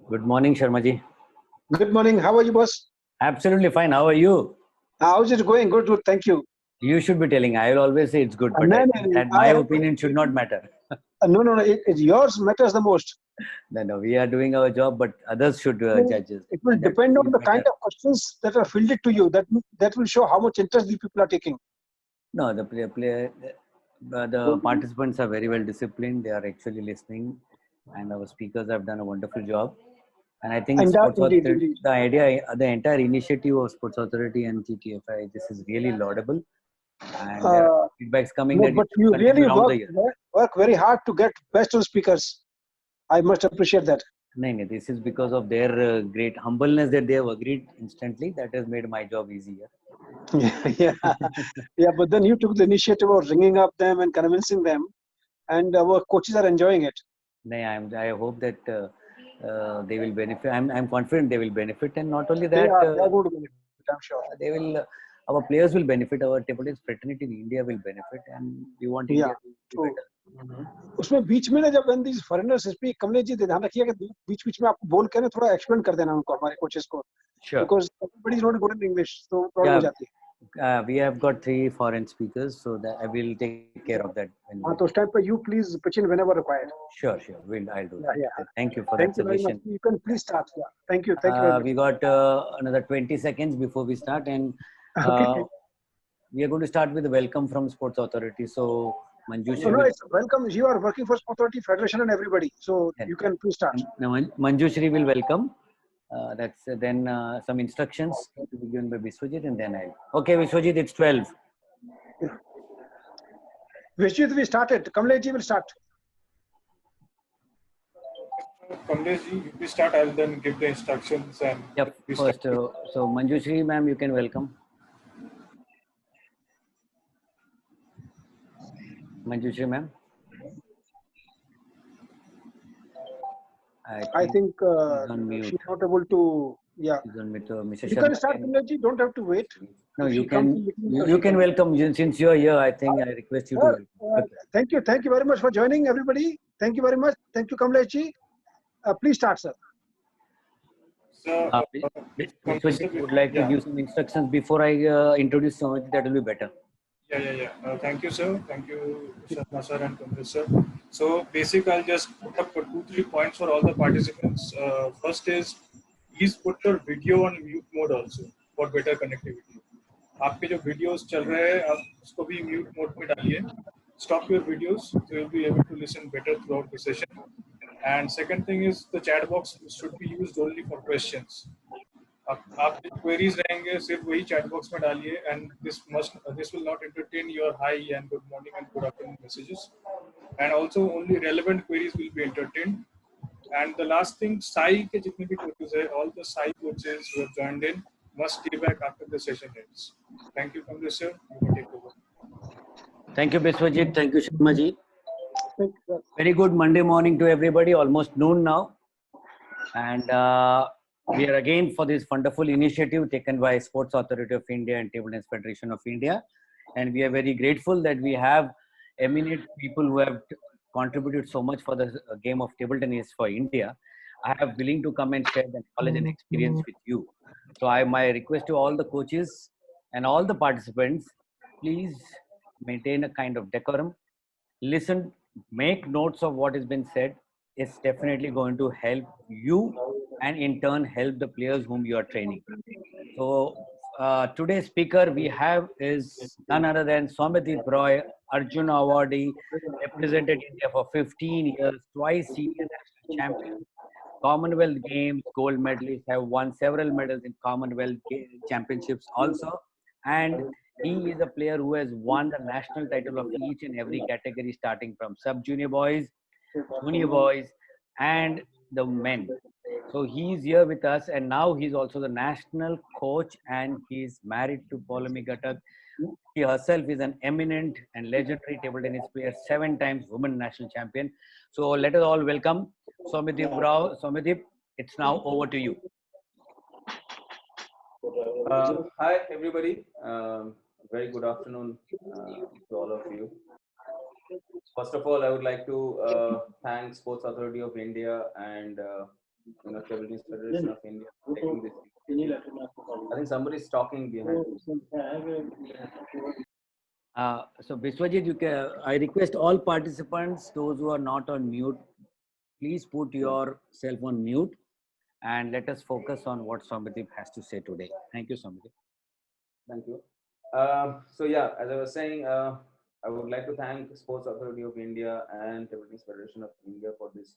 Good morning, Sharma ji. Good morning. How are you, boss? Absolutely fine. How are you? How's it going? Good, good. Thank you. You should be telling. I will always say it's good, but No, I no, think no, that my opinion should not matter. no, no, no. Yours matters the most. No, we are doing our job, but others should judge us. It will And that depend will on be the kind better. of questions that are fielded to you. That will show how much interest the people are taking. No, the participants are very well disciplined. They are actually listening, and our speakers have done a wonderful job. And I think And Sports indeed, Authority, indeed. the entire initiative of Sports Authority and GTFI, this is really laudable. And there are Uh, feedbacks coming no, that it but should you continue really around the year. work very hard to get best of speakers. I must appreciate that. No, this is because of their great humbleness that they have agreed instantly. That has made my job easier. Yeah, yeah. But then you took the initiative of ringing up them and convincing them, and our coaches are enjoying it. No, I hope that they will benefit. I'm confident they will benefit, and not only that, They are going to benefit. I'm sure. they will. Our players will benefit. Our table tennis fraternity in India will benefit, and we want Yeah, India to be true. better. उसमें बीच में ना जब when these foreigners speak, Kamlesh ji ध्यान रखिए कि बीच बीच में आपको बोल के ना थोड़ा एक्सप्लेन कर देना उनको, हमारे कोचेस को, Sure. because everybody is not good in English, so problem Yeah, हो जाती है. we have got 3 foreign speakers, so that I will take care of that. हाँ, तो उस टाइम पे you please pitch in whenever required. Sure. I'll do Yeah, that. yeah. Thank you for Thank that you very much. suggestion. You can please start. Yeah. Thank you very much. We got another 20 seconds before we start, and Okay. we are going to start with a welcome from Sports Authority. So, Manjushri No, will, it's welcome. You are working for Sport Authority, Federation, and everybody. So you can please start. now, Manjushri will welcome. That's then some instructions to be given by Biswajit, and then I'll. Okay, Biswajit, it's 12. Vishjit, we started. Kamlesh ji will start. Kamlesh ji, you please start. I will then give the instructions and. Yep. First, so Manjushri, ma'am, you can welcome. Manjushri, ma'am. I think she's not able to. Yeah. Mr. You can start, Kamlesh ji. Don't have to wait. No, you can. You can welcome since you are here. I think I request you to. Thank you. Thank you very much for joining, everybody. Thank you very much. Thank you, Kamlesh ji. Please start, sir. Biswajit would like to give some instructions before I introduce Soumyadeep. That will be better. Yeah. Thank you, sir. Thank you, Sharma sir and Kamlesh sir. So, I'll just put up 2-3 points for all the participants. First is, please put your video on mute mode also for better connectivity. आपके जो videos चल रहे हैं, आप उसको भी mute mode में डालिए. Stop your videos, so you'll be able to listen better throughout the session. And second thing is, the chat box should be used only for questions. आप queries रहेंगे सिर्फ वही chat box में डालिए, and this will not entertain your hi and good morning and good afternoon messages, and also only relevant queries will be entertained. And the last thing, Sai के जितने भी coaches हैं, all the Sai coaches who have joined in must stay back after the session ends. Thank you, Kamlesh sir. You can take over. Thank you, Biswajit. Thank you, Sharma ji. Very good Monday morning to everybody. Almost noon now, and we are again for this wonderful initiative taken by Sports Authority of India and Table Tennis Federation of India, and we are very grateful that we have eminent people who have contributed so much for the game of table tennis for India. I have willing to come and share the knowledge and experience with you. So my request to all the coaches and all the participants, please maintain a kind of decorum. Listen, make notes of what has been said. It's definitely going to help you and in turn help the players whom you are training. So today's speaker we have is none other than Soumyadeep Roy, Arjuna Awardee, represented India for 15 years, twice senior national champion, Commonwealth Games gold medalist, have won several medals in Commonwealth Championships also, and he is a player who has won the national title of each and every category, starting from sub-junior boys, junior boys, and the men. So he's here with us, and now he's also the national coach, and he's married to Paulami Ghatak. She herself is an eminent and legendary table tennis player, 7 times women national champion. So let us all welcome Soumyadeep Roy. Soumyadeep, it's now over to you. Hi everybody. Very good afternoon to all of you. First of all, I would like to thank Sports Authority of India and Table Tennis Federation of India taking this initiative. I think somebody is talking behind. So Biswajit, I request all participants, those who are not on mute, please put yourself on mute and let us focus on what Soumyadeep has to say today. Thank you, Soumyadeep. Thank you. So yeah, as I was saying, I would like to thank Sports Authority of India and Table Tennis Federation of India for this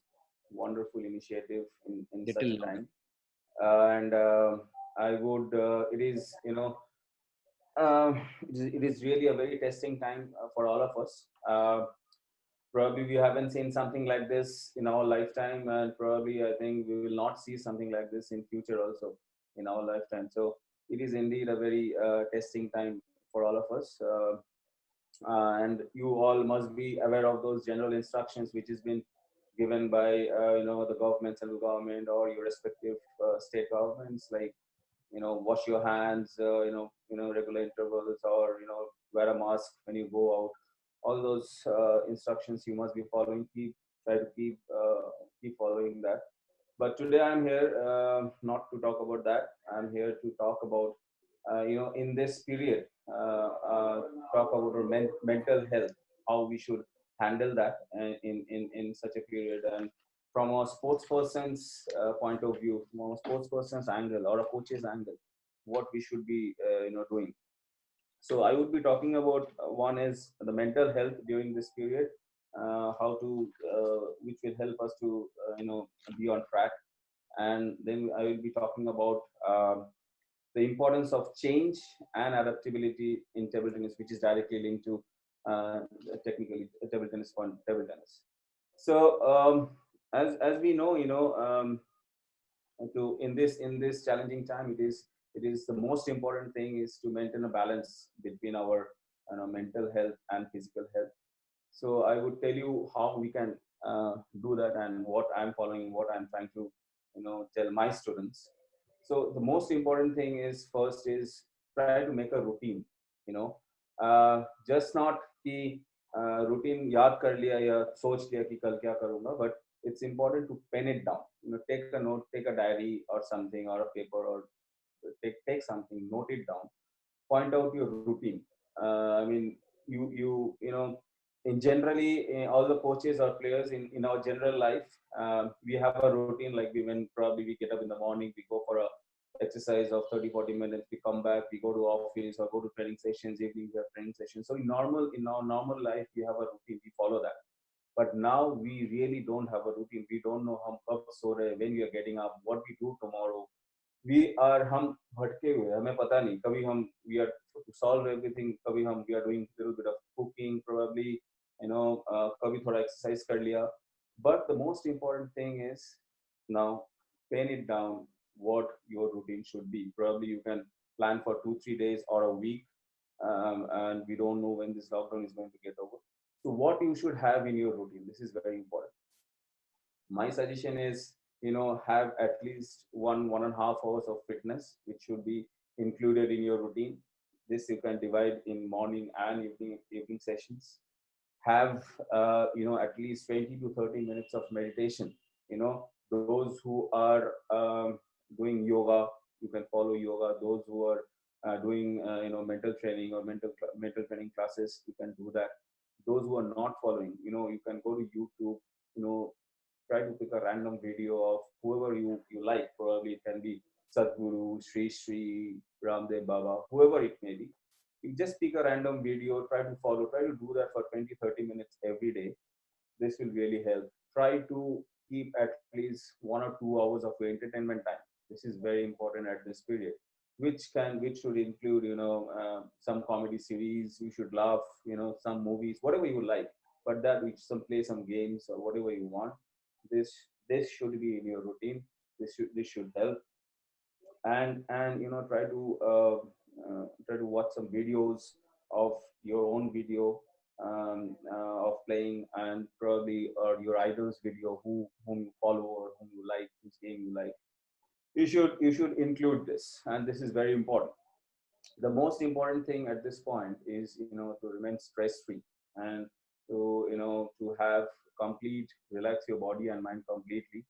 wonderful initiative in such a time. And I would, it is, it is really a very testing time for all of us. Probably we haven't seen something like this in our lifetime, and probably I think we will not see something like this in future also in our lifetime. So it is indeed a very testing time for all of us. And you all must be aware of those general instructions which has been given by the government, central government, or your respective state governments, like wash your hands, regular intervals, or wear a mask when you go out. All those instructions you must be following. Try to keep following that. But today I'm here not to talk about that. I'm here to talk about in this period, talk about our mental health, how we should handle that in such a period, and from a sports person's point of view, from a sports person's angle or a coach's angle, what we should be doing. So I would be talking about one is the mental health during this period, how to which will help us to be on track, and then I will be talking about the importance of change and adaptability in table tennis, which is directly linked to technically table tennis. So as we know, to in this challenging time, it is the most important thing is to maintain a balance between our mental health and physical health. So I would tell you how we can do that, and what I'm following, what I'm trying to tell my students. So the most important thing is, first is try to make a routine. Just not the routine yaad kar liya ya soch liya ki kal kya karunga, but it's important to pen it down. Take a note, take a diary or something, or a paper, or take something, note it down, point out your routine. I mean, in generally, all the coaches or players in our general life, we have a routine. Like probably we get up in the morning, we go for a exercise of 30-40 minutes, we come back, we go to office or go to training sessions, evening we have training sessions. So in our normal life, we have a routine, we follow that. But now we really don't have a routine. We don't know when we are getting up, what we do tomorrow. हम भटके हुए, हमें पता नहीं, कभी हम we are to solve everything, कभी हम we are doing a little bit of cooking, probably कभी थोड़ा exercise कर लिया. But the most important thing is now pen it down what your routine should be. Probably you can plan for 2-3 days or a week, and we don't know when this lockdown is going to get over. So what you should have in your routine, this is very important. My suggestion is have at least 1.5 hours of fitness, which should be included in your routine. This you can divide in morning and evening sessions. Have at least 20 to 30 minutes of meditation. Those who are doing yoga, you can follow yoga. Those who are doing mental training or mental training classes, you can do that. Those who are not following, you can go to YouTube, try to pick a random video of whoever you like. Probably it can be Sadhguru, Sri Ramdev Baba, whoever it may be. You just pick a random video, try to follow, try to do that for 20-30 minutes every day. This will really help. Try to keep at least 1 or 2 hours of entertainment time. This is very important at this period, which should include some comedy series. You should laugh, some movies, whatever you like, but that which play some games or whatever you want. This should be in your routine. This should help. And try to watch some videos of your own video of playing, and probably or your idol's video, whom you follow or whom you like, whose game you like. You should include this, and this is very important. The most important thing at this point is to remain stress free, and to have relax your body and mind completely.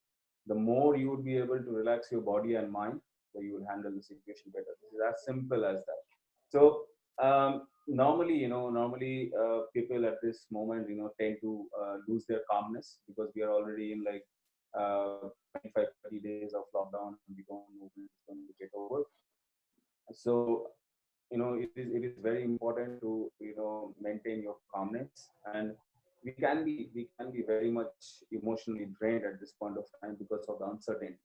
the more you would be able to relax your body and mind, so you will handle the situation better. This is as simple as that. So normally, people at this moment, tend to lose their calmness because we are already in like 25, 30 days of lockdown, and we don't know when it's going to get over. So it is very important to maintain your calmness, and we can be very much emotionally drained at this point of time because of the uncertainty,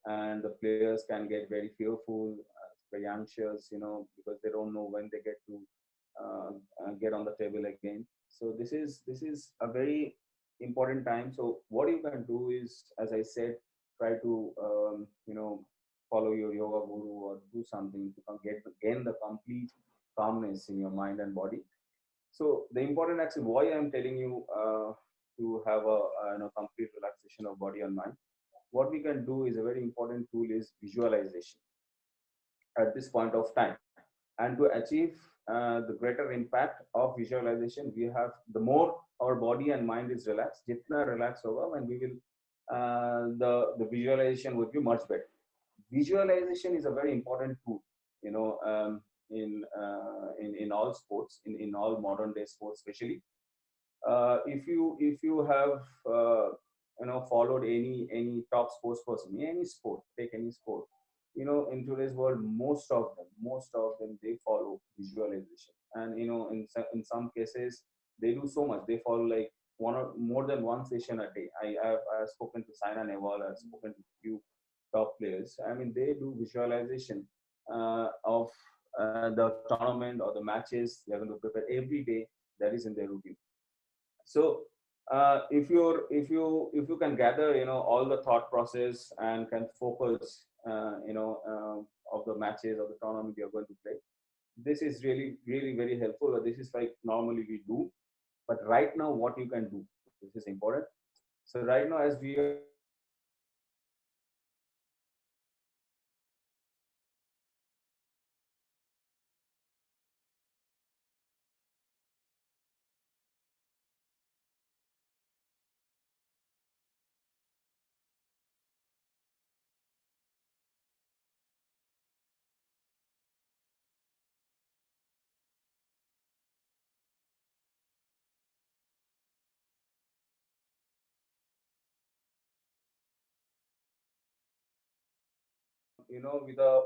and the players can get very fearful, very anxious, because they don't know when they get to uh, get on the table again. So this is a very important time. So what you can do is, as I said, try to follow your yoga guru or do something to gain the complete calmness in your mind and body. So the important, actually, why I'm telling you to have a complete relaxation of body and mind, what we can do is a very important tool is visualization at this point of time. And to achieve the greater impact of visualization, we have, the more our body and mind is relaxed, jitna relax hoga, when we will the visualization would be much better. Visualization is a very important tool, you know um, in all sports, in all modern day sports especially. If you have followed any top sports person, any sport, take any sport, in today's world, most of them they follow visualization. And in some cases they do so much, they follow like one or more than one session a day. I've spoken to Saina Nehwal, I've spoken to few top players. I mean, they do visualization of the tournament or the matches they're going to prepare every day. That is in their routine. So if you can gather all the thought process and can focus of the matches of the tournament you're going to play, this is really really very helpful. This is like normally we do, but right now what you can do, this is important. So right now, as we are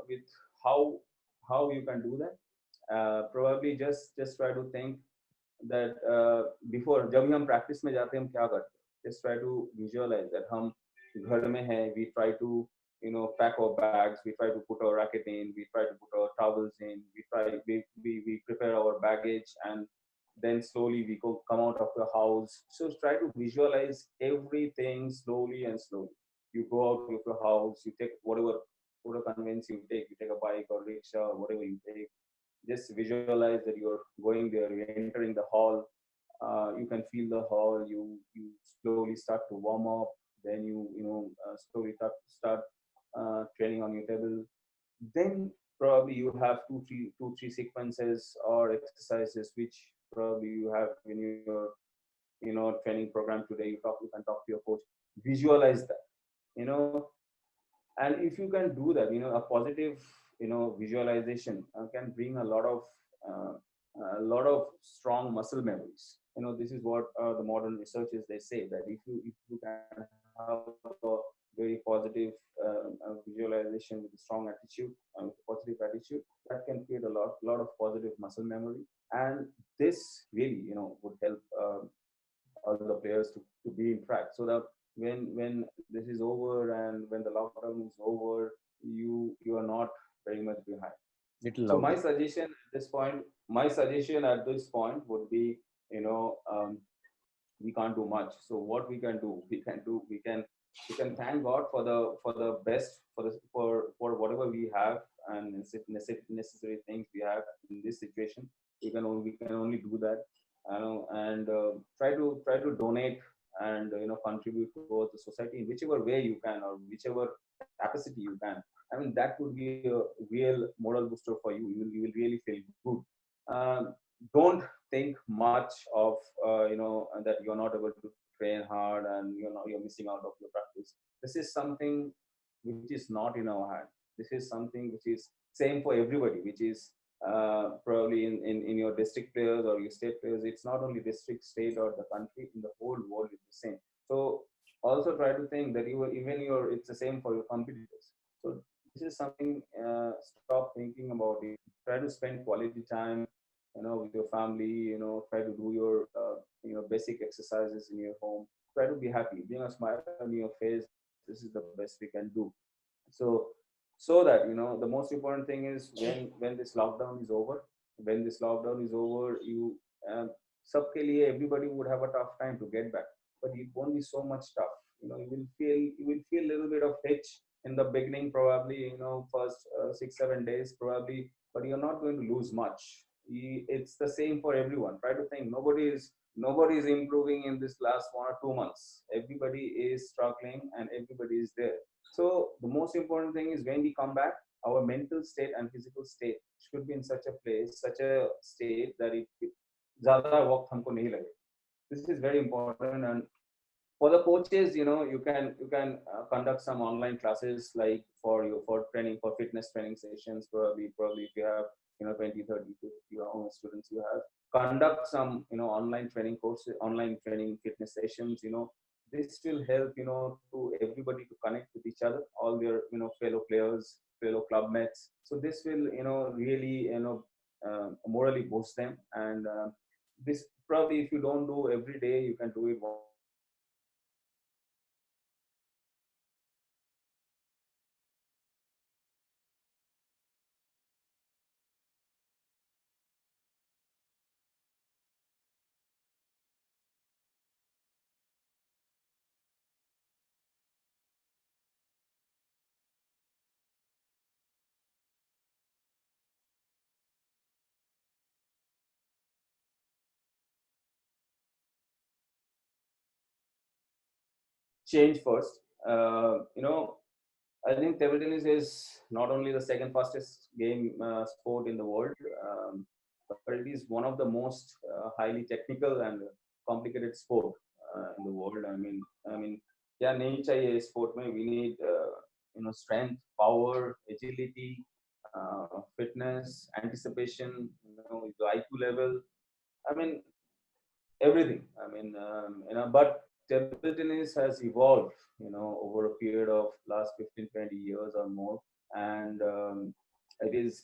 with how you can do that, probably just try to think that before, जब भी हम practice में जाते हैं हम क्या करते हैं, just try to visualize that हम घर में हैं, we try to pack our bags, we try to put our racket in, we try to put our towels in, we prepare our baggage, and then slowly we come out of the house. So try to visualize everything slowly and slowly. You go out of your house, you take whatever conveyance you take a bike or rickshaw or whatever you take. Just visualize that you're going there, you're entering the hall. You can feel the hall. You slowly start to warm up. Then slowly start training on your table. Then probably you have two three sequences or exercises which probably you have in your training program today. You can talk to your coach. Visualize that. You know, and if you can do that, a positive visualization can bring uh, a lot of strong muscle memories. This is what the modern researchers, they say, that if you can have a very positive visualization with a strong attitude, positive attitude, that can create a lot of positive muscle memory. And this really would help all the players to be in track, so that when this is over and when the lockdown is over, you are not very much behind. Little So louder. my suggestion at this point would be, we can't do much. So what we can do, we can thank God for the best, for whatever we have, and necessary things we have in this situation. We can only do that, and try to donate and contribute towards the society in whichever way you can, or whichever capacity you can. I mean, that would be a real moral booster for you. You will really feel good. Don't think much of that you're not able to train hard and you're missing out of your practice. this is something which is not in our hand. This is something which is same for everybody, which is probably in your district players or your state players. It's not only district, state, or the country, in the whole world it's the same. So also try to think that it's the same for your competitors. So this is something, stop thinking about it. Try to spend quality time, with your family, try to do your basic exercises in your home. Try to be happy, bring a smile on your face. This is the best we can do. So that the most important thing is, when this lockdown is over, you सबके लिए everybody would have a tough time to get back, but it won't be so much tough. You will feel a little bit of hitch in the beginning, probably, first 6-7 days probably, but you're not going to lose much. It's the same for everyone. Try to think, nobody is improving in this last 1 or 2 months. Everybody is struggling and everybody is there. So the most important thing is, when we come back, our mental state and physical state should be in such a place, such a state that ज़्यादा वक्त हमको नहीं लगे. This is very important. And for the coaches, you can conduct some online classes, like for training, for fitness training sessions. Probably if you have 20, 30, 50 students, you have conduct some online training courses, online training fitness sessions. This will help to everybody to connect with each other, all their fellow players, fellow club mates. So this will really morally boost them. And this probably, if you don't do every day, you can do it once. Change first. I think table tennis is not only the second fastest sport in the world, but it is one of the most highly technical and complicated sport in the world. क्या नहीं चाहिए sport में? We need strength, power, agility, fitness, anticipation, the IQ level. Everything. But table tennis has evolved, over a period of last 15, 20 years or more. And it is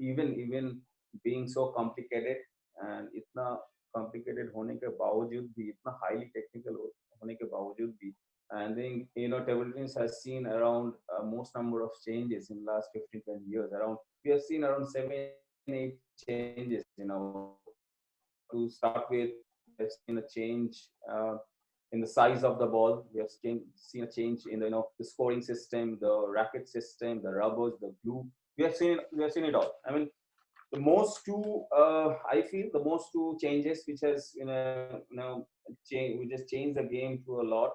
even being so complicated, and इतना complicated होने के बावजूद भी, इतना highly technical होने के बावजूद भी, and then table tennis has seen around most number of changes in last 15, 20 years. We have seen around 7-8 changes. To start with, we have seen a change in the size of the ball. We have seen a change in the scoring system, the racket system, the rubbers, the glue. We have seen it all. The most two changes which has we just changed the game to a lot.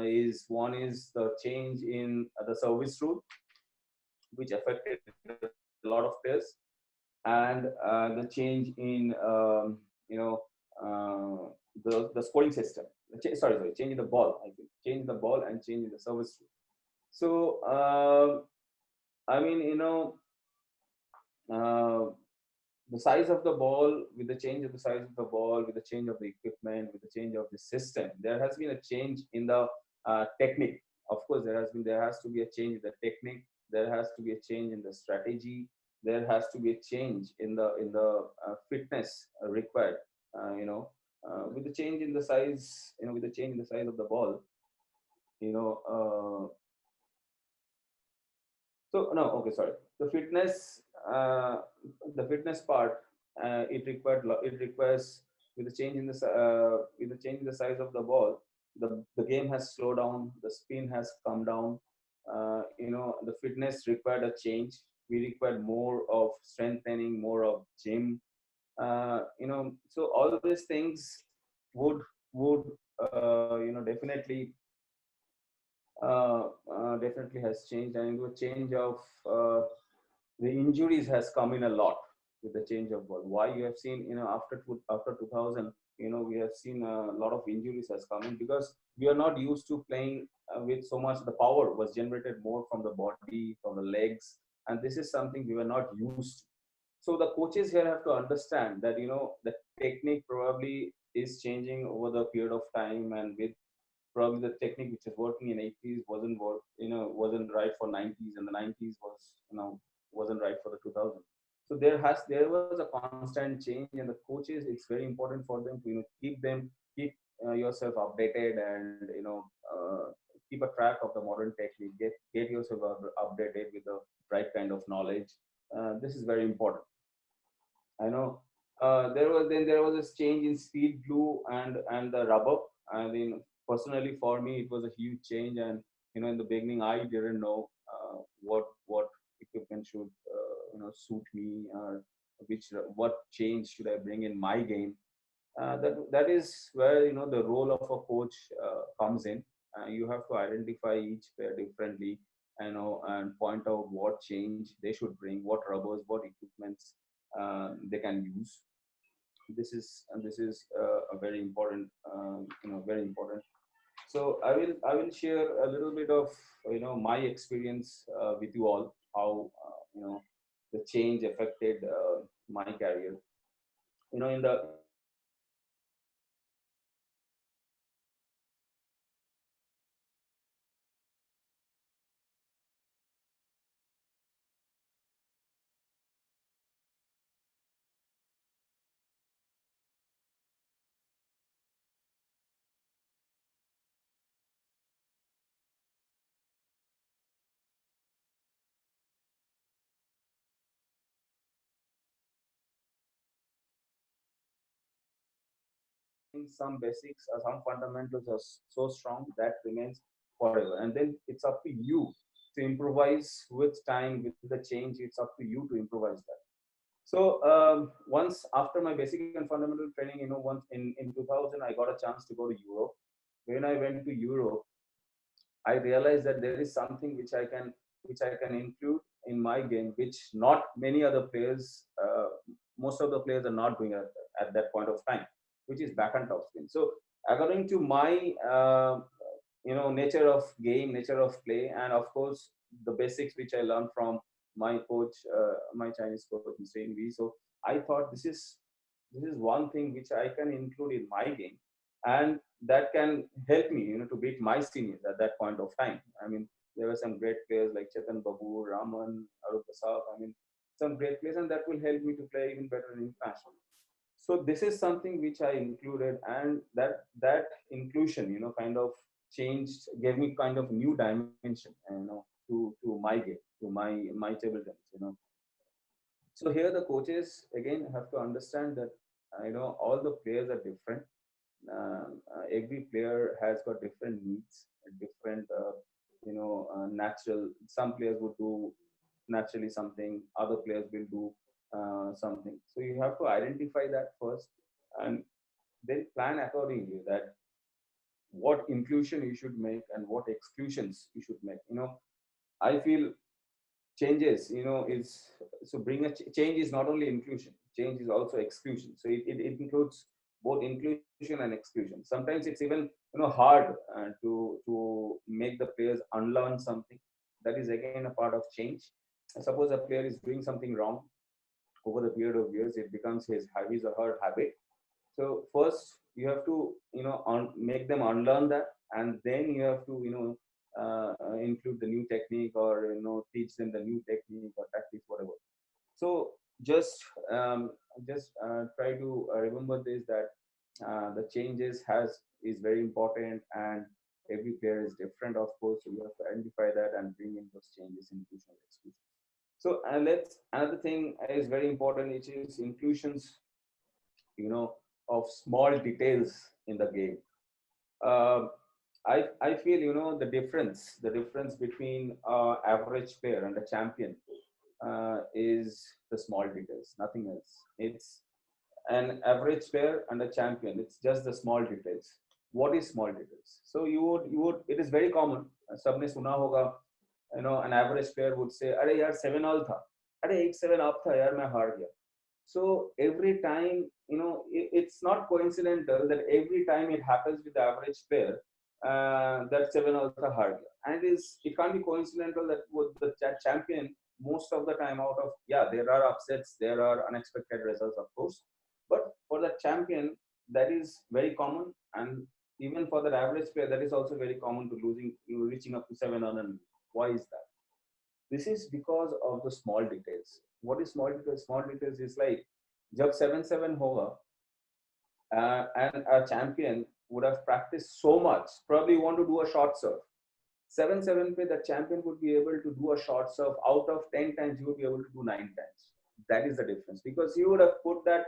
Is one is the change in the service rule, which affected a lot of players, and the change in the scoring system. Changing the ball. I think change the ball and changing the service rule. So the size of the ball, with the change of the size of the ball, with the change of the equipment, with the change of the system, there has been a change in the technique. Of course, there has to be a change in the technique. There has to be a change in the strategy. There has to be a change in the fitness required. With the change in the size, with the change in the size of the ball, The fitness part, it requires, with the change in the size of the ball, the game has slowed down, the spin has come down. The fitness required a change. We required more of strengthening, more of gym. So all of these things would definitely has changed, and the change of the injuries has come in a lot with the change of ball. Why you have seen after 2000, we have seen a lot of injuries has come in because we are not used to playing with so much. The power was generated more from the body, from the legs, and this is something we were not used to. So the coaches here have to understand that the technique probably is changing over the period of time, and with probably the technique which is working in 80s wasn't right for 90s, and the 90s wasn't right for the 2000s. So there was a constant change, and the coaches, it's very important for them to keep yourself updated, and keep a track of the modern technique, get yourself updated with the right kind of knowledge. This is very important. I know there was this change in speed glue and the rubber. I mean, personally for me, it was a huge change, and in the beginning, I didn't know what equipment should suit me, or what change should I bring in my game. That is where the role of a coach comes in. You have to identify each player differently, and point out what change they should bring, what rubbers, what equipments they can use. This is a very important, very important. So I will share a little bit of my experience with you all, how the change affected my career. In the some basics or some fundamentals are so strong that remains forever, and then it's up to you to improvise with time, with the change. It's up to you to improvise that. So once after my basic and fundamental training, once in 2000, I got a chance to go to Europe. When I went to Europe, I realized that there is something which I can include in my game, which not many other players, most of the players are not doing at that point of time, which is back and top spin. So according to my nature of game, nature of play, and of course the basics which I learned from my coach, my Chinese coach, Mr. Invi. So I thought this is one thing which I can include in my game, and that can help me, to beat my seniors at that point of time. I mean, there were some great players like Chetan Babu, Raman, Arup Prasad. I mean, some great players, and that will help me to play even better in international. So this is something which I included, and that inclusion, kind of changed, gave me kind of new dimension, to my game, to my table tennis. So here the coaches again have to understand that all the players are different. Every player has got different needs, different natural. Some players would do naturally something, other players will do something. So you have to identify that first, and then plan accordingly, that what inclusion you should make and what exclusions you should make. I feel changes, is so bring a change is not only inclusion, change is also exclusion. So it includes both inclusion and exclusion. Sometimes it's even hard to make the players unlearn something. That is again a part of change. Suppose a player is doing something wrong, over the period of years it becomes his or her habit. So first you have to make them unlearn that, and then you have to include the new technique, or teach them the new technique or tactics, whatever. So just try to remember this, that the changes is very important, and every player is different, of course. So you have to identify that and bring in those changes, inclusion and exclusion. So another thing is very important, which is inclusions, of small details in the game. Uh, I feel the difference between average player and a champion is the small details, nothing else. It's an average player and a champion. It's just the small details. What is small details? So you would it is very common. सबने सुना होगा, an average player would say, अरे यार 7 all था, अरे 8-7 up था यार, मैं हार गया. So every time, it's not coincidental that every time it happens with the average player, that 7 also hard. And it can't be coincidental that with the champion, most of the time out of, yeah, there are upsets, there are unexpected results, of course. But for the champion, that is very common. And even for the average player, that is also very common to losing, reaching up to 700. Why is that? This is because of the small details. What is small details? Small details is like, jab 7-7 hoga, and a champion would have practiced so much, probably want to do a short serve. 7-7 pe, the champion would be able to do a short serve. Out of 10 times, you would be able to do 9 times. That is the difference, because you would have put that,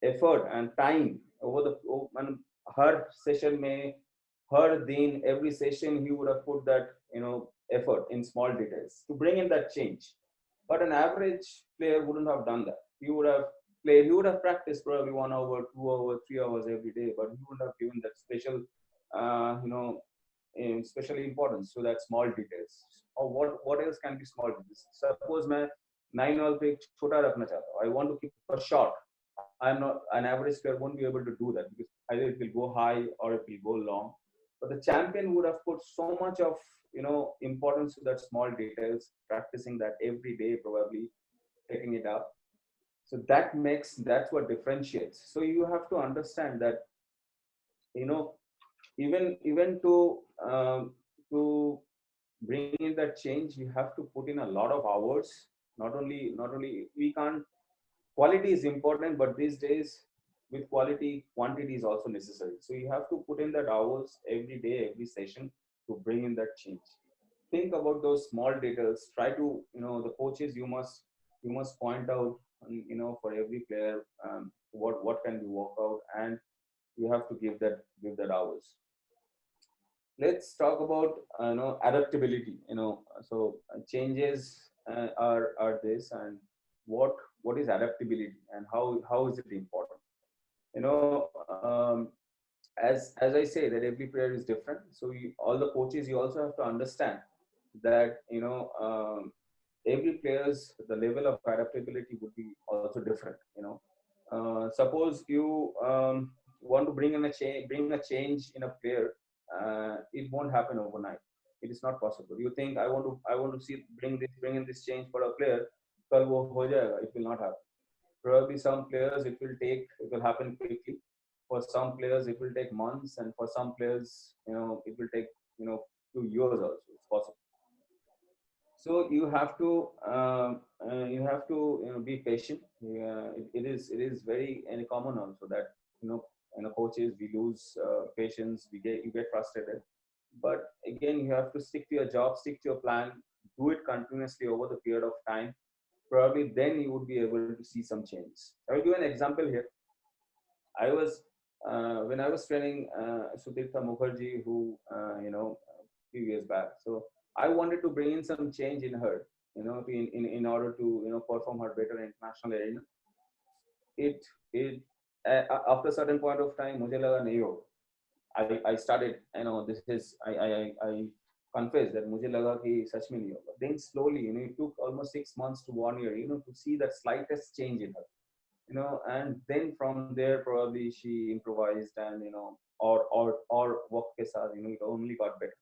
effort and time over and her session may, her din, every session he would have put that, effort in small details to bring in that change. But an average player wouldn't have done that. He would have played, he would have practiced probably 1 hour, 2 hours, 3 hours every day, but he wouldn't have given that special, special importance to that small details. Or what else can be small details? Suppose मैं 9 all पे छोटा रखना चाहता हूँ. I want to keep a short. I'm not, an average player won't be able to do that, because either it will go high or it will go long. But the champion would have put so much of, importance to that small details, practicing that every day, probably taking it up. So that's what differentiates. So you have to understand that, even to bring in that change, you have to put in a lot of hours. Not only we can't, quality is important, but these days with quality, quantity is also necessary. So you have to put in that hours every day, every session, to bring in that change. Think about those small details. Try to, the coaches, you must point out, for every player, what can be worked out, and you have to give that hours. Let's talk about, adaptability. So changes are this, and what is adaptability, and how is it important? you know um, as I say, that every player is different. So all the coaches, you also have to understand that, every player's, the level of adaptability would be also different. Suppose you want to bring a change in a player, it won't happen overnight. It is not possible. You think, I want to see, bring in this change for a player, kal wo ho jayega. It will not happen. Probably some players, it will happen quickly. For some players, it will take months, and for some players, it will take, 2 years also. It's possible. So you have to be patient. It is very common also that, coaches, we lose patience. You get frustrated. But again, you have to stick to your job, stick to your plan, do it continuously over the period of time. Probably then you would be able to see some change. I will give an example here. I was when I was training Sutirtha Mukherjee, who a few years back. So I wanted to bring in some change in her, in order to perform her better in international arena. It after a certain point of time, मुझे लगा नहीं होगा. I started, this is I confess that मुझे लगा कि सच में नहीं होगा. Then slowly, it took almost 6 months to 1 year, to see that slightest change in her. And then from there, probably she improvised, and or work ke saath, it only got better.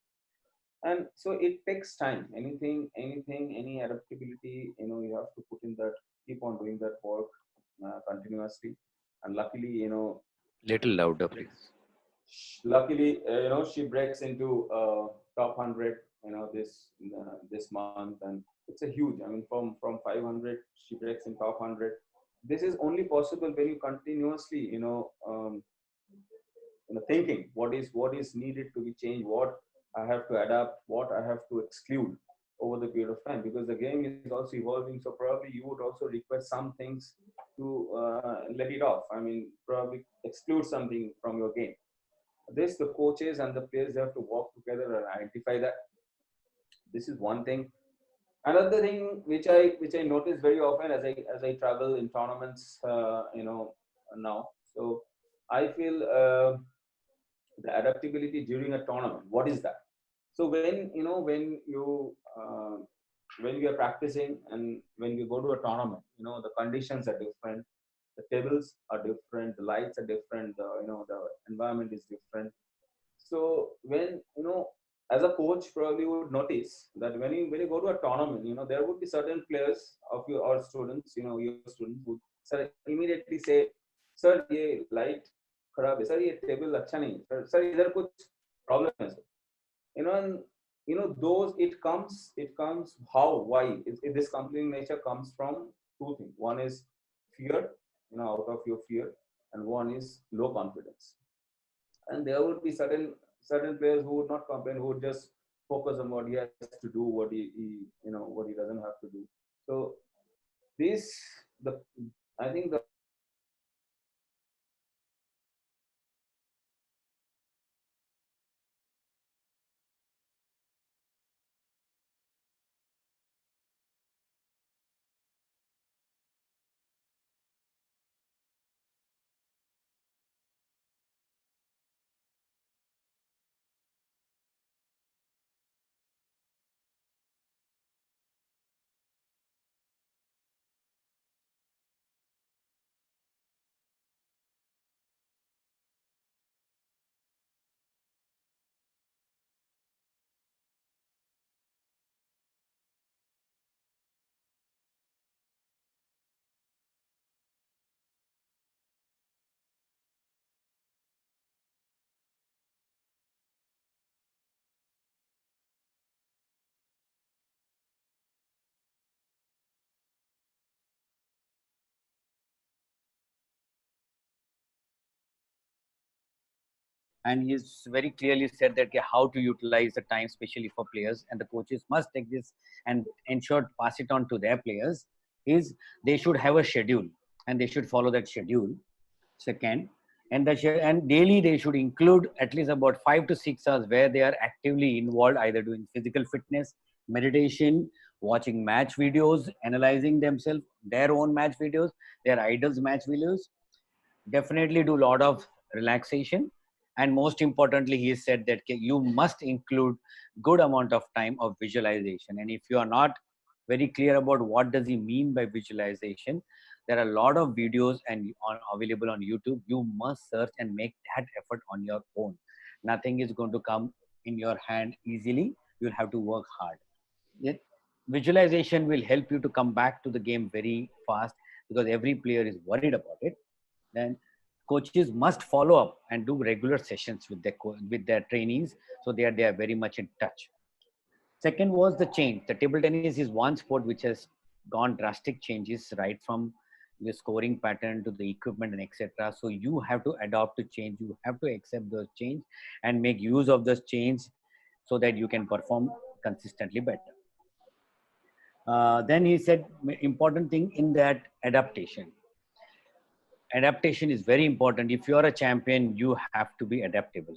And so it takes time. Any adaptability, you have to put in that, keep on doing that work continuously. And luckily, Little louder, please. luckily, she breaks into top 100, this month, and it's a huge. I mean, from 500, she breaks in top 100. This is only possible when you continuously, thinking what is needed to be changed, what I have to adapt, what I have to exclude over the period of time, because the game is also evolving. So probably you would also request some things to let it off. I mean, probably exclude something from your game. This, the coaches and the players have to work together and identify that. This is one thing. Another thing which I notice very often as I travel in tournaments, now. So I feel the adaptability during a tournament. What is that? So when when we are practicing and when we go to a tournament, the conditions are different, the tables are different, the lights are different, the environment is different. So when, as a coach, probably would notice that when you go to a tournament, there would be certain players of your or students, your students would immediately say, "Sir, ये light खराब है, sir, ये table अच्छा नहीं है, sir, इधर कुछ problem है, sir." And those it comes how why this complaining nature comes from two things. One is fear, out of your fear, and one is low confidence. And there would be certain players who would not complain, who would just focus on what he has to do, what he doesn't have to do. So this the I think the And he's very clearly said that okay, how to utilize the time, especially for players, and the coaches must take this and ensure pass it on to their players. Is they should have a schedule and they should follow that schedule. Second, and daily they should include at least about 5 to 6 hours where they are actively involved, either doing physical fitness, meditation, watching match videos, analyzing themselves, their own match videos, their idols match videos. Definitely do a lot of relaxation, and most importantly he said that you must include good amount of time of visualization. And if you are not very clear about what does he mean by visualization, there are a lot of videos and available on YouTube. You must search and make that effort on your own. Nothing is going to come in your hand easily. You'll have to work hard. Yet visualization will help you to come back to the game very fast, because every player is worried about it. Then coaches must follow up and do regular sessions with their trainees, so they are very much in touch. Second was the change. The table tennis is one sport which has gone drastic changes, right from the scoring pattern to the equipment and etc. So you have to adopt to change. You have to accept those change and make use of those change so that you can perform consistently better. Then he said important thing in that adaptation. Adaptation is very important. If you are a champion, you have to be adaptable.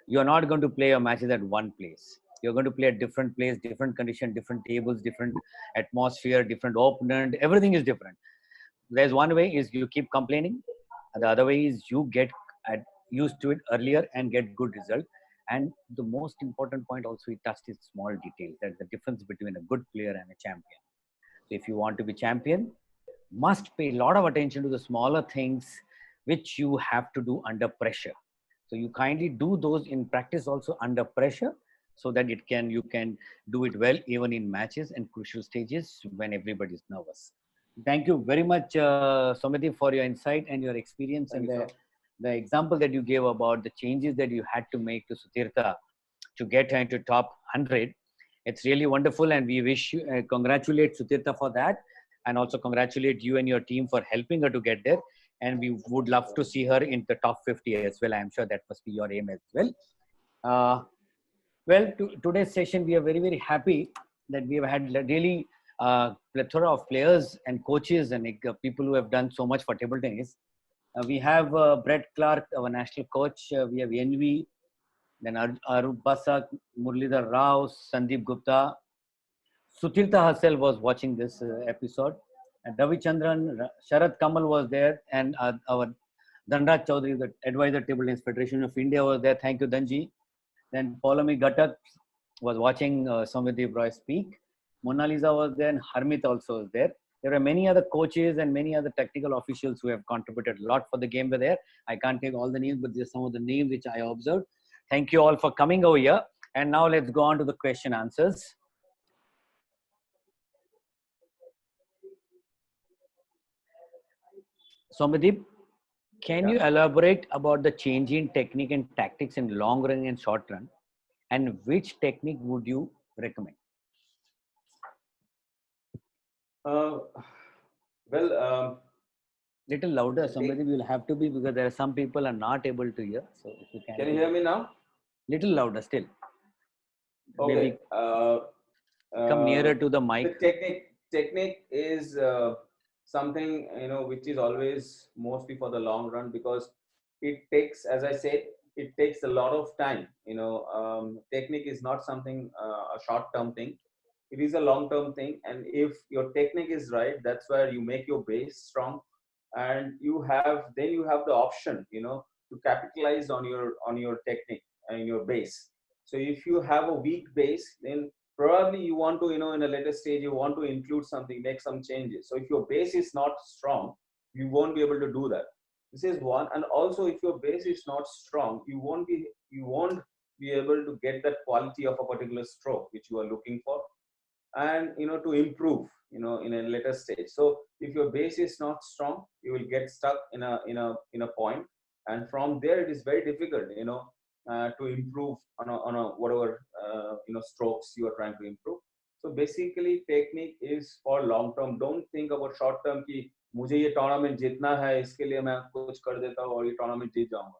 You are not going to play your matches at one place. You're going to play at different place, different condition, different tables, different atmosphere, different opponent. Everything is different. There's one way is you keep complaining, and the other way is you get used to it earlier and get good result. And the most important point also he touched is small details. That's the difference between a good player and a champion. So if you want to be champion, must pay a lot of attention to the smaller things which you have to do under pressure. So you kindly do those in practice also under pressure, so that you can do it well even in matches and crucial stages when everybody is nervous. Thank you very much, Soumyadeep, for your insight and your experience. Thank And you, the example that you gave about the changes that you had to make to Sutirtha to get her into top 100. It's really wonderful, and we wish you congratulate Sutirtha for that, and also congratulate you and your team for helping her to get there. And we would love to see her in the top 50 as well. I'm sure that must be your aim as well. Well, today's session, we are very, very happy that we have had really plethora of players and coaches and people who have done so much for table tennis. We have Brett Clark, our national coach. We have Yenvi, then Arup Basak, Murlidhar Rao, Sandeep Gupta. Sutirtha herself was watching this episode. And Ravi Chandran, Sharad Kamal was there, and our Dhanraj Chaudhary, the advisor, Table Tennis Federation of India, was there. Thank you, Dhanji. Then Paulami Ghatak was watching Soumyadeep Roy speak. Mona Lisa was there, and Harmit also was there. There are many other coaches and many other technical officials who have contributed a lot for the game were there. I can't take all the names, but there's some of the names which I observed. Thank you all for coming over here. And now let's go on to the question answers. Soumyadeep, can you elaborate about the change in technique and tactics in long run and short run? And which technique would you recommend? Well, Little louder, somebody will have to be, because there are some people are not able to hear. So if you can you hear me now? Little louder still. Okay. Maybe come nearer to the The mic. technique is something, you know, which is always mostly for the long run, because it takes, as I said, it takes a lot of time. You know, technique is not something a short term thing. It is a long term thing, and if your technique is right, that's where you make your base strong, and you have the option, you know, to capitalize on your technique and your base. So if you have a weak base, then probably you want to, you know, in a later stage you want to include something, make some changes. So if your base is not strong, you won't be able to do that. This is one. And also, if your base is not strong, you won't be able to get that quality of a particular stroke which you are looking for, and, you know, to improve, you know, in a later stage. So if your base is not strong, you will get stuck in a point, and from there it is very difficult, you know, to improve on a whatever, you know, strokes you are trying to improve. So basically technique is for long term. Don't think about short term ki मुझे ये tournament जीतना है, इसके लिए मैं कुछ कर देता हूँ और ये टूर्नामेंट जीत जाऊंगा.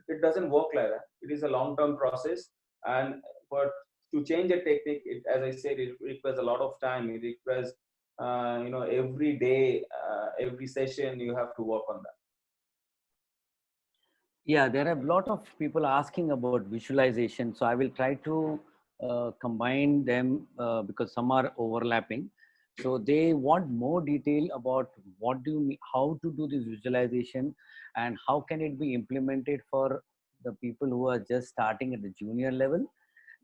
It doesn't work like that. It is a long term process, and for to change a technique, as I said, it requires a lot of time. It requires, you know, every day, every session, you have to work on that. Yeah, there are a lot of people asking about visualization. So I will try to combine them because some are overlapping. So they want more detail about what do you mean, how to do this visualization, and how can it be implemented for the people who are just starting at the junior level.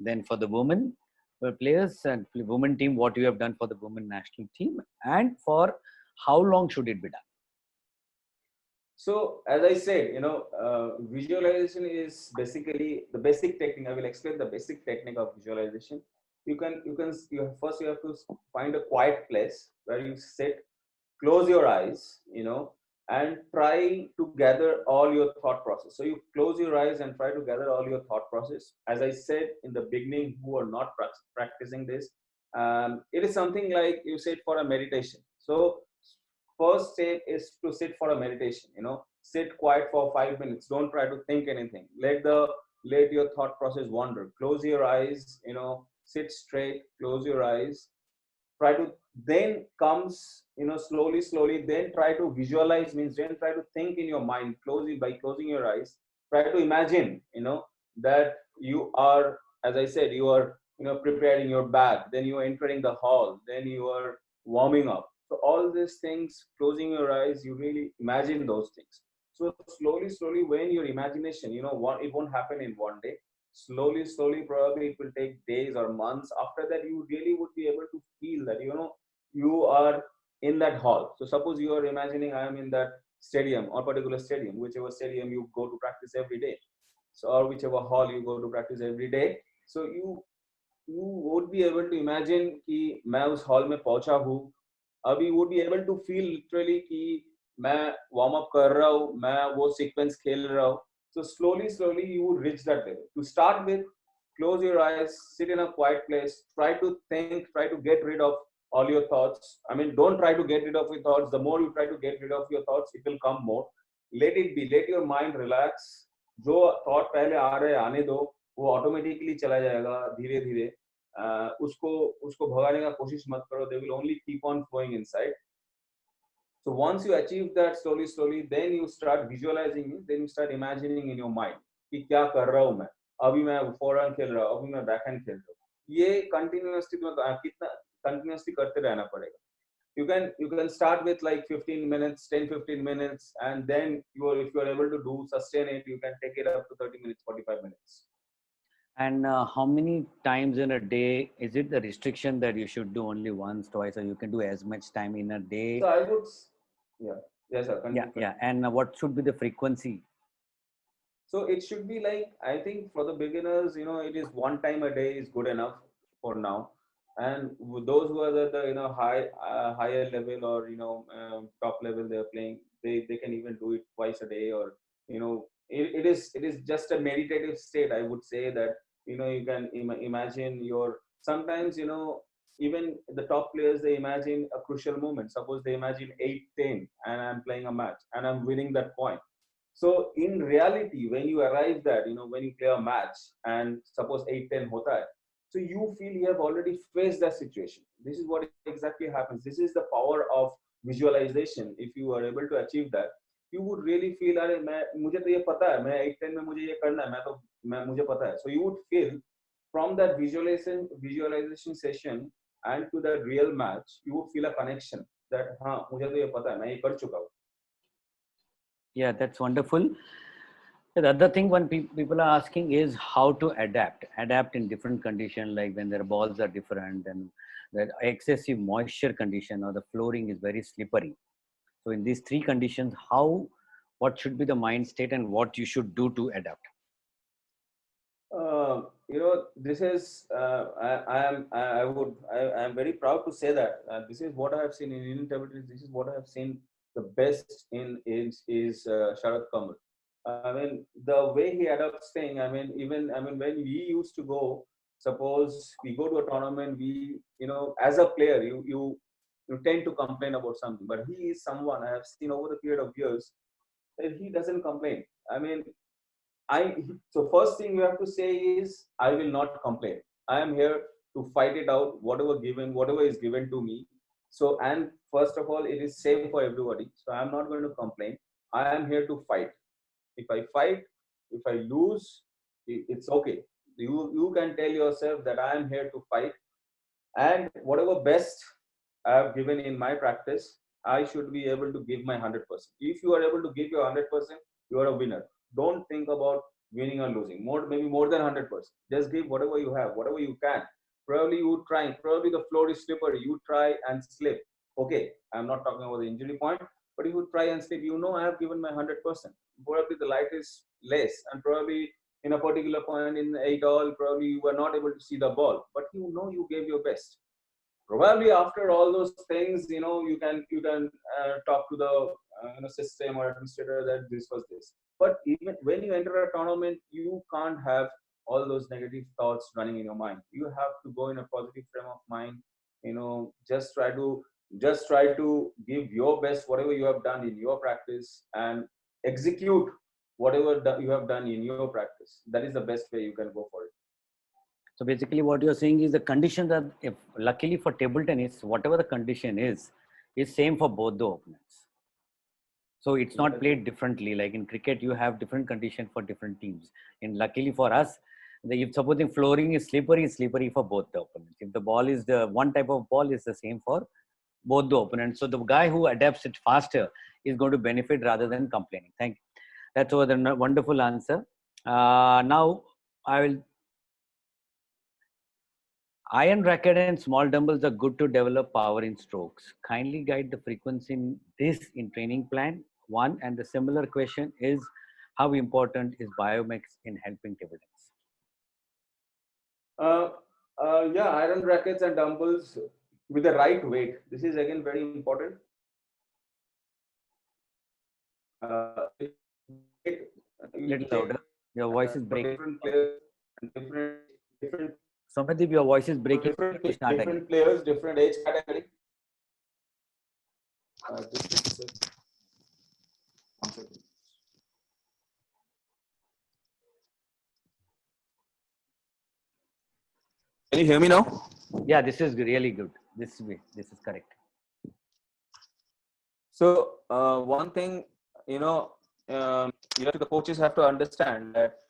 Then for the women players and women team, what you have done for the women national team, and for how long should it be done. So as I said, you know, visualization is basically the basic technique. I will explain the basic technique of visualization. First you have to find a quiet place where you sit, close your eyes, you know, and try to gather all your thought process. So you close your eyes and try to gather all your thought process. As I said in the beginning, who are not practicing this, it is something like you sit for a meditation. So first step is to sit for a meditation, you know, sit quiet for 5 minutes. Don't try to think anything. Let your thought process wander. Close your eyes, you know, sit straight, close your eyes, try to, then comes, you know, slowly then try to visualize, means then try to think in your mind, by closing your eyes, try to imagine, you know, that you are, as I said, you are, you know, preparing your bag, then you are entering the hall, then you are warming up. So all these things, closing your eyes, you really imagine those things. So slowly when your imagination, you know, it won't happen in one day. Slowly, probably it will take days or months. After that, you really would be able to feel that, you know, you are in that hall. So suppose you are imagining I am in that stadium, or particular stadium, whichever stadium you go to practice every day, so, or whichever hall you go to practice every day. So you would be able to imagine कि मैं उस hall में पहुंचा हूँ. अब you would be able to feel literally कि मैं warm up कर रहा हूँ, मैं वो sequence खेल रहा हूँ. So slowly you would reach that level. To start with, close your eyes, sit in a quiet place, try to think, try to get rid of all your thoughts. I mean, don't try to get rid of your thoughts. The more you try to get rid of your thoughts, it will come more. Let it be. Let your mind relax. जो thought पहले आ रहे आने दो, वो automatically चला जाएगा धीरे धीरे. उसको भगाने का कोशिश मत करो. They will only keep on flowing inside. So once you achieve that slowly, then you start visualizing it. Then you start imagining in your mind कि क्या कर रहा हूँ मैं. अभी मैं forehand खेल रहा हूँ, अभी मैं backhand खेल रहा हूँ. ये continuously कितना continuously करते रहना पड़ेगा. You can start with like 15 minutes, 10-15 minutes, and then if you are able to sustain it, you can take it up to 30 minutes, 45 minutes. And how many times in a day? Is it the restriction that you should do only once, twice, or you can do as much time in a day? So I would, yeah, yes, sir. Yeah, Continue. yeah. And what should be the frequency? So it should be like, I think for the beginners, it is one time a day is good enough for now. And with those who are at the higher level, or top level, they're playing, they can even do it twice a day, or it is just a meditative state. I would say that you can imagine your, sometimes even the top players, they imagine a crucial moment. Suppose they imagine 8-10 and I'm playing a match and I'm winning that point. So in reality, when you arrive that, when you play a match and suppose 8-10 hota hai, so you feel you have already faced that situation. This is what exactly happens. This is the power of visualization. If you are able to achieve that, you would really feel, अरे मैं मुझे तो ये पता है, मैं 8-10 में मुझे ये करना है, मैं मुझे पता है. So you would feel from that visualization session and to the real match, you would feel a connection that हाँ मुझे तो ये पता है, मैं ये कर चुका हूँ. Yeah, that's wonderful. The other thing when people are asking is how to adapt in different conditions, like when their balls are different and the excessive moisture condition or the flooring is very slippery. So in these three conditions, what should be the mind state and what you should do to adapt? This is I am very proud to say that this is what I have seen in Indian territories. This is what I have seen the best in is Sharad Kamal. I mean, the way he adapts thing. When we used to go, suppose we go to a tournament, we as a player, you tend to complain about something, but he is someone I have seen over the period of years that he doesn't complain. I mean, so first thing you have to say is I will not complain. I am here to fight it out, whatever is given to me. So, and first of all, it is same for everybody. So I'm not going to complain. I am here to fight. If I fight, if I lose, it's okay. You can tell yourself that I am here to fight, and whatever best I have given in my practice, I should be able to give my 100%. If you are able to give your 100%, you are a winner. Don't think about winning or losing. Maybe more than 100%. Just give whatever you have, whatever you can. Probably you try. Probably the floor is slippery. You try and slip. Okay, I'm not talking about the injury point, but you would try and slip. I have given my 100%. Probably the light is less, and probably in a particular point in 8 all, probably you were not able to see the ball, but you gave your best. Probably after all those things, you can talk to the system or administrator that this was this. But even when you enter a tournament, you can't have all those negative thoughts running in your mind. You have to go in a positive frame of mind. Just try to give your best, whatever you have done in your practice, and execute whatever you have done in your practice. That is the best way you can go for it. So basically what you're saying is the condition that, if luckily for table tennis, whatever the condition is same for both the opponents. So it's not played differently. Like in cricket, you have different condition for different teams. And luckily for us, if supposing flooring is slippery, it's slippery for both the opponents. If the ball is the one type of ball, is the same for both the opponents. So the guy who adapts it faster is going to benefit rather than complaining. Thank you. That's a wonderful answer. Now iron racket and small dumbbells are good to develop power in strokes. Kindly guide the frequency in training plan. One, and the similar question is, how important is biomechs in helping table tennis? Iron rackets and dumbbells with the right weight. This is again very important. Little louder. Your voice is breaking. Different players and different. Soumyadeep, your voice is breaking. Different players, different age category. Can you hear me now? Yeah, this is really good. This is correct. So one thing, the coaches have to understand that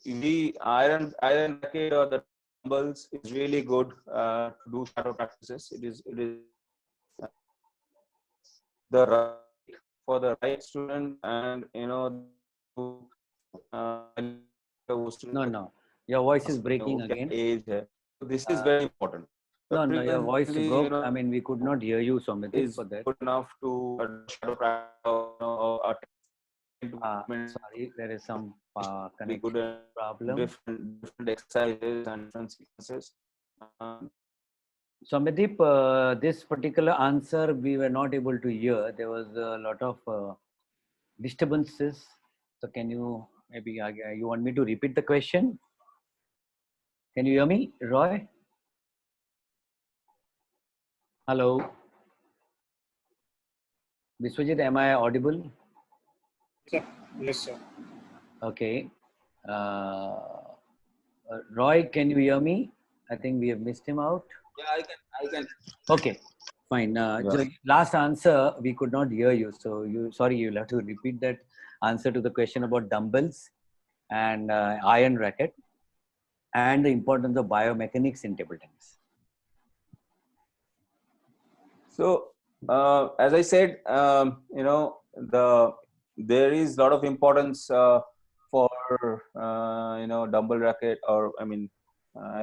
the iron racket or the dumbbells is really good to do shadow practices. It is the right for the right student, and No. Your voice is breaking क्या again. age है. So this is very important. No, no, your voice Frequency, broke. I mean, we could not hear you, Soumyadeep, is for that. good enough to shadow practice or Sorry, there is some be good connection at problem. different exercises and different sequences. Soumyadeep, this particular answer we were not able to hear. There was a lot of disturbances. So can you maybe you want me to repeat the question? Can you hear me, Roy? Hello, Biswajit, am I audible? Yes, sir. Okay. Roy, can you hear me? I think we have missed him out. Yeah, I can. Okay, fine. The last answer we could not hear you, so you'll have to repeat that answer to the question about dumbbells and iron racket and the importance of biomechanics in table tennis. So as I said, there is a lot of importance for dumbbell racket, or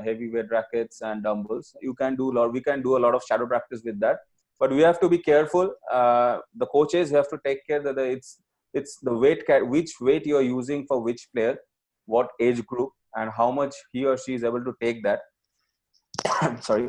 heavyweight rackets and dumbbells. We can do a lot of shadow practice with that, but we have to be careful. The coaches have to take care that it's the weight which weight you are using for which player, what age group, and how much he or she is able to take that. Sorry.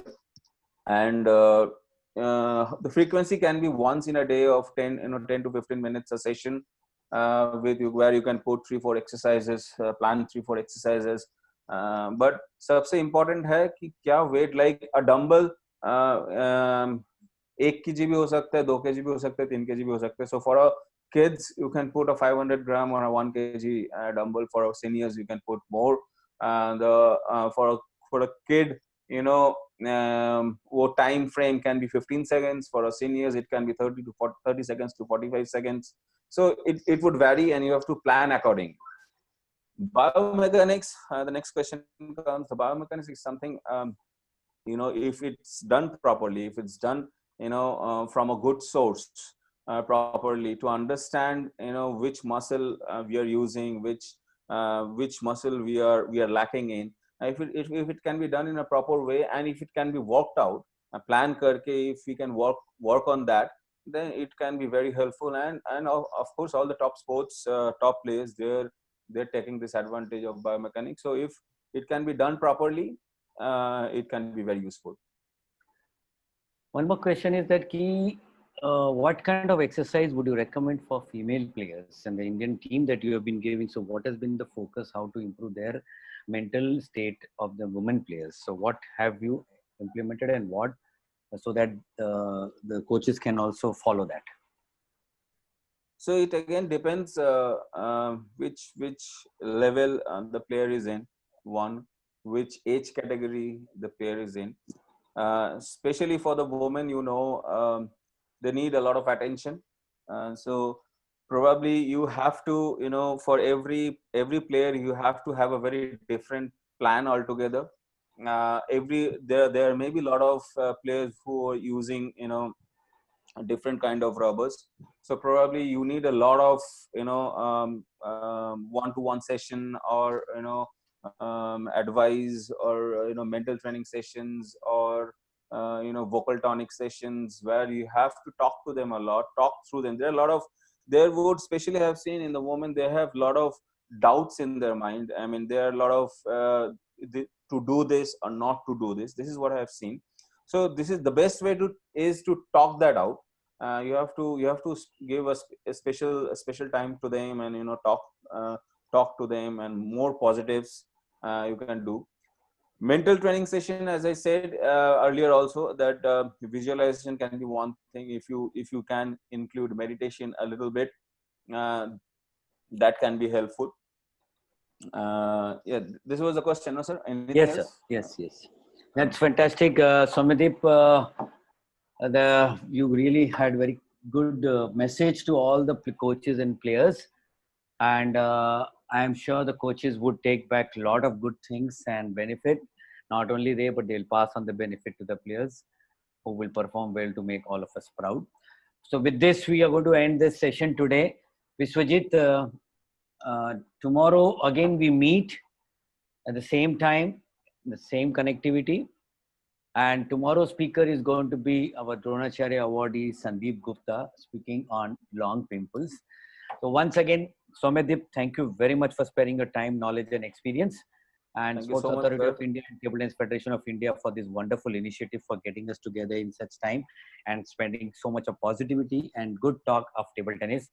And the frequency can be once in a day of 10 to 15 minutes a session, where you can put 3-4 exercises, plan 3-4 exercises. But सबसे important है कि क्या weight, like a dumbbell 1 kg भी हो सकता है, 2 kg भी हो सकता है, 3 kg भी हो सकता है. So for a kids you can put a 500 gram or a 1 kg dumbbell. For our seniors you can put more. For a kid, time frame can be 15 seconds. For our seniors it can be 30 seconds to 45 seconds. So it would vary, and you have to plan accordingly. Biomechanics, the next question comes. The biomechanics is something, if it's done properly, if it's done from a good source, properly, to understand which muscle we are using, which muscle we are lacking in. If it can be done in a proper way, and if it can be worked out, a plan karke, if we can work on that, then it can be very helpful. And of course all the top sports, top players, they're taking this advantage of biomechanics. So if it can be done properly, it can be very useful. One more question is that what kind of exercise would you recommend for female players and the Indian team that you have been giving? So what has been the focus, how to improve their mental state of the women players? So what have you implemented, and what, so that the coaches can also follow that? So it again depends which level the player is in, one, which age category the player is in. Especially for the women, they need a lot of attention. So probably you have to, for every player, you have to have a very different plan altogether. There may be a lot of players who are using different kind of rubbers. So probably you need a lot of one-to-one session, or advice, or mental training sessions, or vocal tonic sessions, where you have to talk to them a lot, talk through them. There would, especially have seen in the women, they have a lot of doubts in their mind. I mean, there are a lot of to do this or not to do this. This is what I have seen. So this is the best way to talk that out. You have to give a special time to them, and talk to them, and more positives you can do. Mental training session, as I said earlier also, that visualization can be one thing. If you can include meditation a little bit, that can be helpful. Yeah, this was the question, no sir? Anything yes else? sir, yes, that's fantastic. Soumyadeep, you really had very good message to all the coaches and players, and I am sure the coaches would take back a lot of good things and benefit. Not only they, but they'll pass on the benefit to the players who will perform well to make all of us proud. So with this, we are going to end this session today. Biswajit, tomorrow again we meet At the same time, the same connectivity. And tomorrow's speaker is going to be our Dronacharya Awardee Sandeep Gupta, speaking on long pimples. So once again, Soumyadeep, thank you very much for sparing your time, knowledge, and experience. And Thank you Sports so much, Authority sir. of India and Table Tennis Federation of India for this wonderful initiative, for getting us together in such time and spending so much of positivity and good talk of table tennis.